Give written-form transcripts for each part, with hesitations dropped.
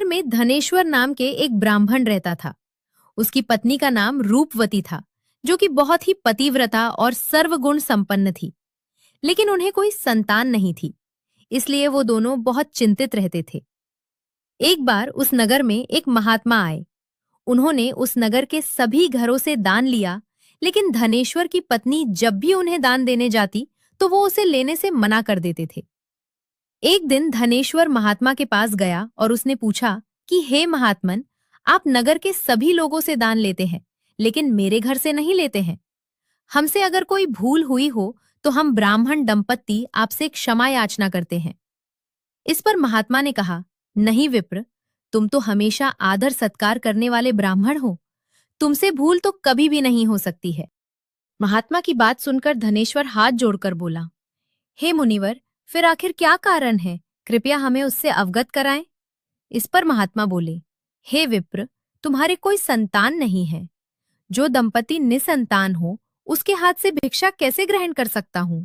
में धनेश्वर नाम के एक ब्राह्मण रहता था। उसकी पत्नी का नाम रूपवती था, जो कि बहुत ही पतिव्रता और सर्वगुण संपन्न थी। लेकिन उन्हें कोई संतान नहीं थी, इसलिए वो दोनों बहुत चिंतित रहते थे। एक बार उस नगर में एक महात्मा आए। उन्होंने उस नगर के सभी घरों से दान लिया, लेकिन धनेश्वर की पत्नी जब भी उन्हें दान देने जाती तो वो उसे लेने से मना कर देते थे। एक दिन धनेश्वर महात्मा के पास गया और उसने पूछा कि हे महात्मन, आप नगर के सभी लोगों से दान लेते हैं, लेकिन मेरे घर से नहीं लेते हैं। हमसे अगर कोई भूल हुई हो तो हम ब्राह्मण दंपत्ति आपसे क्षमा याचना करते हैं। इस पर महात्मा ने कहा, नहीं विप्र, तुम तो हमेशा आदर सत्कार करने वाले ब्राह्मण हो, तुमसे भूल तो कभी भी नहीं हो सकती है। महात्मा की बात सुनकर धनेश्वर हाथ जोड़कर बोला, हे मुनिवर, फिर आखिर क्या कारण है? कृपया हमें उससे अवगत कराएं। इस पर महात्मा बोले, हे विप्र, तुम्हारे कोई संतान नहीं है। जो दंपति निसंतान हो उसके हाथ से भिक्षा कैसे ग्रहण कर सकता हूं?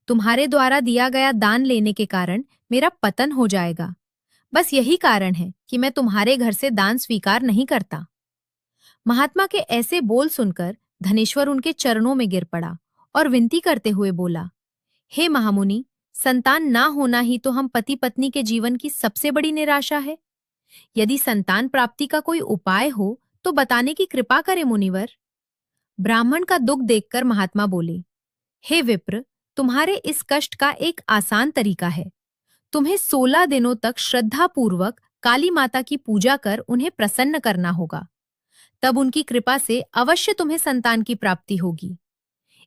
तुम्हारे द्वारा दिया गया दान लेने के कारण मेरा पतन हो जाएगा। बस यही कारण है कि मैं तुम्हारे घर से दान स्वीकार नहीं करता। महात्मा के ऐसे बोल सुनकर धनेश्वर उनके चरणों में गिर पड़ा और विनती करते हुए बोला, हे महामुनि, संतान ना होना ही तो हम पति पत्नी के जीवन की सबसे बड़ी निराशा है। यदि संतान प्राप्ति का कोई उपाय हो तो बताने की कृपा करें मुनिवर। ब्राह्मण का दुख देखकर महात्मा बोले, हे विप्र, तुम्हारे इस कष्ट का एक आसान तरीका है। तुम्हें 16 दिनों तक श्रद्धा पूर्वक काली माता की पूजा कर उन्हें प्रसन्न करना होगा। तब उनकी कृपा से अवश्य तुम्हें संतान की प्राप्ति होगी।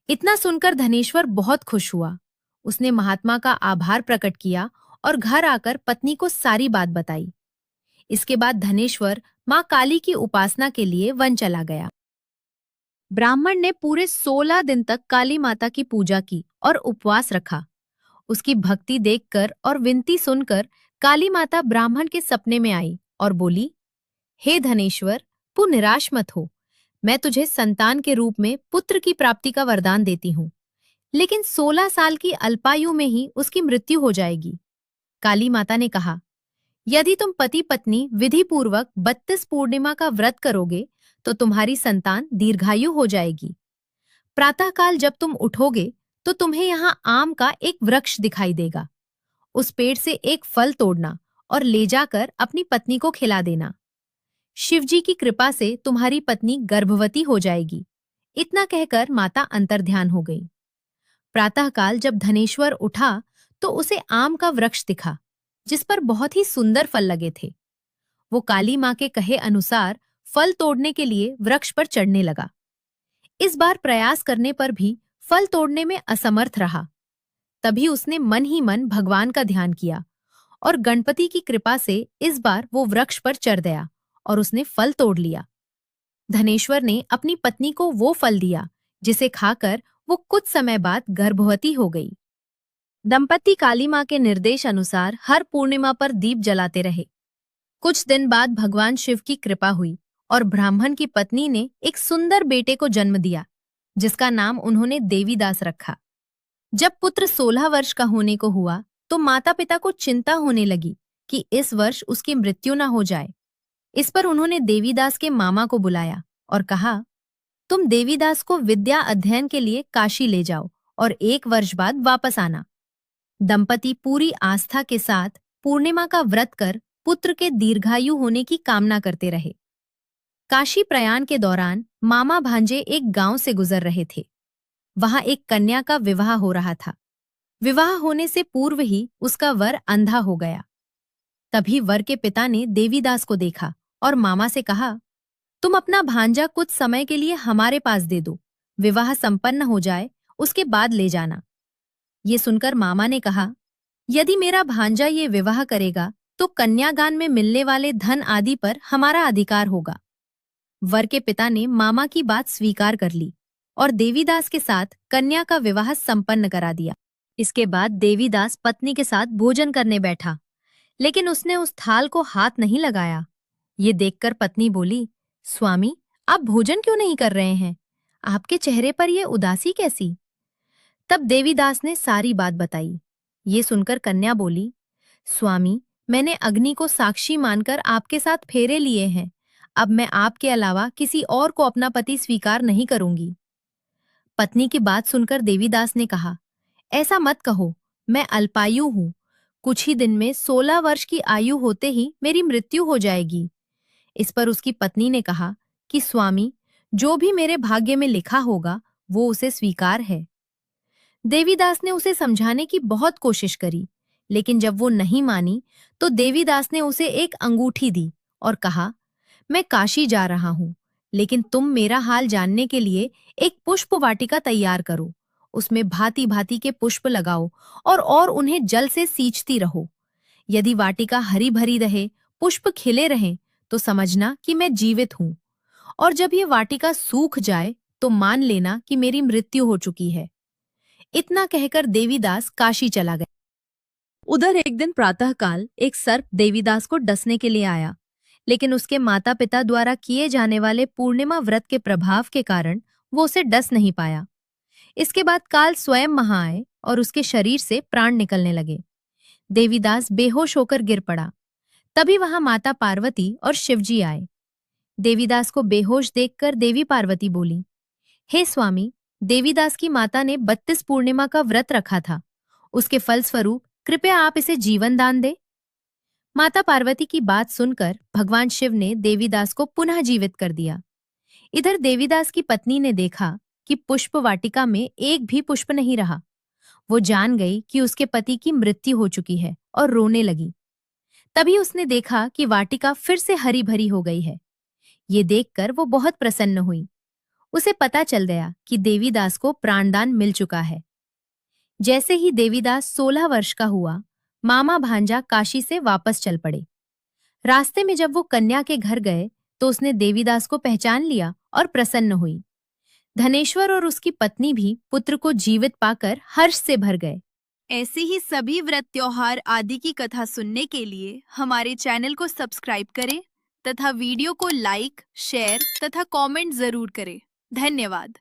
इतना सुनकर धनेश्वर बहुत खुश हुआ। उसने महात्मा का आभार प्रकट किया और घर आकर पत्नी को सारी बात बताई। इसके बाद धनेश्वर मां काली की उपासना के लिए वन चला गया। ब्राह्मण ने पूरे 16 दिन तक काली माता की पूजा की और उपवास रखा। उसकी भक्ति देखकर और विनती सुनकर काली माता ब्राह्मण के सपने में आई और बोली, हे धनेश्वर, तू निराश मत हो। मैं तुझे संतान के रूप में पुत्र की प्राप्ति का वरदान देती हूँ, लेकिन 16 साल की अल्पायु में ही उसकी मृत्यु हो जाएगी। काली माता ने कहा, यदि तुम पति पत्नी विधि पूर्वक 32 पूर्णिमा का व्रत करोगे तो तुम्हारी संतान दीर्घायु हो जाएगी। प्रातःकाल जब तुम उठोगे तो तुम्हें यहाँ आम का एक वृक्ष दिखाई देगा। उस पेड़ से एक फल तोड़ना और ले जाकर अपनी पत्नी को खिला देना। शिवजी की कृपा से तुम्हारी पत्नी गर्भवती हो जाएगी। इतना कहकर माता अंतर्ध्यान हो गई। प्रातःकाल जब धनेश्वर उठा तो उसे आम का वृक्ष दिखा, जिस पर बहुत ही सुंदर फल लगे थे। वो काली मां के कहे अनुसार फल तोड़ने के लिए वृक्ष पर चढ़ने लगा। इस बार प्रयास करने पर भी फल तोड़ने में असमर्थ रहा। तभी उसने मन ही मन भगवान का ध्यान किया और गणपति की कृपा से इस बार वो वृक्ष पर चढ़ गया और उसने फल तोड़ लिया। धनेश्वर ने अपनी पत्नी को वो फल दिया, जिसे खाकर वो कुछ समय बाद गर्भवती हो गई। दंपति काली मां के निर्देश अनुसार हर पूर्णिमा पर दीप जलाते रहे। कुछ दिन बाद भगवान शिव की कृपा हुई और ब्राह्मण की पत्नी ने एक सुंदर बेटे को जन्म दिया, जिसका नाम उन्होंने देवीदास रखा। जब पुत्र 16 वर्ष का होने को हुआ तो माता पिता को चिंता होने लगी कि इस वर्ष उसकी मृत्यु न हो जाए। इस पर उन्होंने देवीदास के मामा को बुलाया और कहा, तुम देवीदास को विद्या अध्ययन के लिए काशी ले जाओ और 1 वर्ष बाद वापस आना। दंपति पूरी आस्था के साथ पूर्णिमा का व्रत कर पुत्र के दीर्घायु होने की कामना करते रहे। काशी प्रयाण के दौरान मामा भांजे एक गांव से गुजर रहे थे। वहां एक कन्या का विवाह हो रहा था। विवाह होने से पूर्व ही उसका वर अंधा हो गया। तभी वर के पिता ने देवीदास को देखा और मामा से कहा, तुम अपना भांजा कुछ समय के लिए हमारे पास दे दो, विवाह संपन्न हो जाए उसके बाद ले जाना। ये सुनकर मामा ने कहा, यदि मेरा भांजा ये विवाह करेगा तो कन्यागान में मिलने वाले धन आदि पर हमारा अधिकार होगा। वर के पिता ने मामा की बात स्वीकार कर ली और देवीदास के साथ कन्या का विवाह संपन्न करा दिया। इसके बाद देवीदास पत्नी के साथ भोजन करने बैठा, लेकिन उसने उस थाल को हाथ नहीं लगाया। ये देखकर पत्नी बोली, स्वामी, आप भोजन क्यों नहीं कर रहे हैं? आपके चेहरे पर यह उदासी कैसी? तब देवीदास ने सारी बात बताई। ये सुनकर कन्या बोली, स्वामी, मैंने अग्नि को साक्षी मानकर आपके साथ फेरे लिए हैं। अब मैं आपके अलावा किसी और को अपना पति स्वीकार नहीं करूंगी। पत्नी की बात सुनकर देवीदास ने कहा, ऐसा मत कहो, मैं अल्पायु हूं। कुछ ही दिन में 16 वर्ष की आयु होते ही मेरी मृत्यु हो जाएगी। इस पर उसकी पत्नी ने कहा कि स्वामी, जो भी मेरे भाग्य में लिखा होगा वो उसे स्वीकार है। देवीदास ने उसे समझाने की बहुत कोशिश करी, लेकिन जब वो नहीं मानी तो देवीदास ने उसे एक अंगूठी दी और कहा, मैं काशी जा रहा हूं, लेकिन तुम मेरा हाल जानने के लिए एक पुष्प वाटिका तैयार करो। उसमें भांति भांति के पुष्प लगाओ और उन्हें जल से सींचती रहो। यदि वाटिका हरी भरी रहे, पुष्प खिले रहें, तो समझना कि मैं जीवित हूं, और जब ये वाटिका सूख जाए तो मान लेना कि मेरी मृत्यु हो चुकी है। इतना कहकर देवीदास काशी चला गया। उधर एक दिन प्रातःकाल एक सर्प देवीदास को डसने के लिए आया, लेकिन उसके माता पिता द्वारा किए जाने वाले पूर्णिमा व्रत के प्रभाव के कारण वो उसे डस नहीं पाया। इसके बाद काल स्वयं वहां आए और उसके शरीर से प्राण निकलने लगे। देवीदास बेहोश होकर गिर पड़ा। तभी वहां माता पार्वती और शिवजी आए। देवीदास को बेहोश देखकर देवी पार्वती बोली, हे स्वामी, देवीदास की माता ने 32 पूर्णिमा का व्रत रखा था। उसके फलस्वरूप कृपया आप इसे जीवन दान दे। माता पार्वती की बात सुनकर भगवान शिव ने देवीदास को पुनः जीवित कर दिया। इधर देवीदास की पत्नी ने देखा कि पुष्प वाटिका में एक भी पुष्प नहीं रहा। वो जान गई कि उसके पति की मृत्यु हो चुकी है और रोने लगी। तभी उसने देखा कि वाटिका फिर से हरी भरी हो गई है। ये देखकर वो बहुत प्रसन्न हुई। उसे पता चल गया कि देवीदास को प्राणदान मिल चुका है। जैसे ही देवीदास 16 वर्ष का हुआ, मामा भांजा काशी से वापस चल पड़े। रास्ते में जब वो कन्या के घर गए तो उसने देवीदास को पहचान लिया और प्रसन्न हुई। धनेश्वर और उसकी पत्नी भी पुत्र को जीवित पाकर हर्ष से भर गए। ऐसे ही सभी व्रत त्योहार आदि की कथा सुनने के लिए हमारे चैनल को सब्सक्राइब करें तथा वीडियो को लाइक, शेयर तथा कमेंट जरूर करें। धन्यवाद।